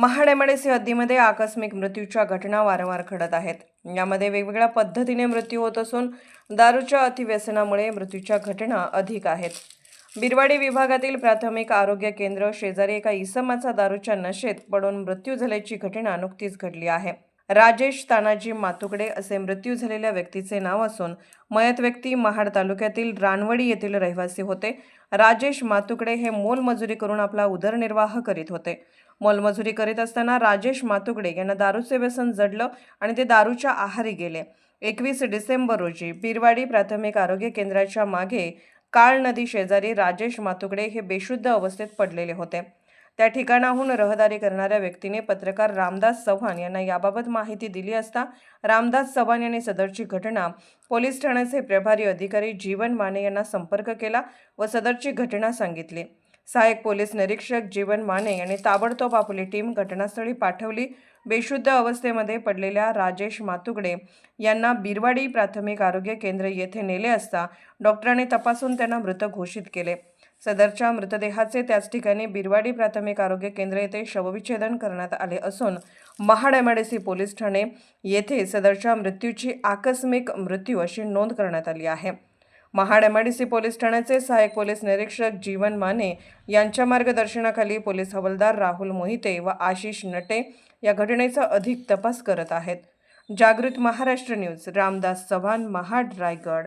Mahad MIDC हद्दीमध्ये आकस्मिक मृत्यूच्या घटना वारंवार घडत आहेत। यामध्ये वेगवेगळ्या पद्धतीने मृत्यू होत असून दारूच्या अतिव्यसनामुळे मृत्यूच्या घटना अधिक आहेत। बिरवाडी विभागातील प्राथमिक आरोग्य केंद्र शेजारी एका इसमाचा दारूच्या नशेत पडून मृत्यू झाल्याची घटना नुकतीच घडली आहे। राजेश तानाजी मातुकडे असे मृत्यू झालेल्या व्यक्तीचे नाव असून मयत व्यक्ती महाड तालुक्यातील रानवडी येथील रहिवासी होते। राजेश मातुकडे हे मोलमजुरी करून आपला उदरनिर्वाह करीत होते। मोलमजुरी करीत असताना राजेश मातुकडे यांना दारूचे व्यसन जडलं आणि ते दारूच्या आहारी गेले। 21 डिसेंबर रोजी बिरवाडी प्राथमिक आरोग्य केंद्राच्या मागे काळ नदी शेजारी राजेश मातुकडे हे बेशुद्ध अवस्थेत पडलेले होते। त्या ठिकाणाहून रहदारी करणाऱ्या व्यक्तीने पत्रकार रामदास चव्हाण यांना याबाबत माहिती दिली असता रामदास चव्हाण यांनी सदरची घटना पोलीस ठाण्याचे प्रभारी अधिकारी जीवन माने यांना संपर्क केला व सदरची घटना सांगितली। सहाय्यक पोलीस निरीक्षक जीवन माने यांनी ताबडतोब आपली टीम घटनास्थळी पाठवली। बेशुद्ध अवस्थेमध्ये पडलेल्या राजेश मातुकडे यांना बिरवाडी प्राथमिक आरोग्य केंद्र येथे नेले असता डॉक्टरांनी तपासून त्यांना मृत घोषित केले। सदरच्या मृतदेहाचे त्याच ठिकाणी बिरवाडी प्राथमिक आरोग्य केंद्र येथे शवविच्छेदन करण्यात आले असून महाड एमआयडीसी पोलीस ठाणे येथे सदरच्या मृत्यूची आकस्मिक मृत्यू अशी नोंद करण्यात आली आहे। महाड एमआयडीसी पोलीस ठाण्याचे सहाय्यक पोलीस निरीक्षक जीवन माने यांच्या मार्गदर्शनाखाली पोलीस हवालदार राहुल मोहिते व आशिष नटे या घटनेचा अधिक तपास करत आहेत। जागृत महाराष्ट्र न्यूज, रामदास चव्हाण, महाड, रायगड।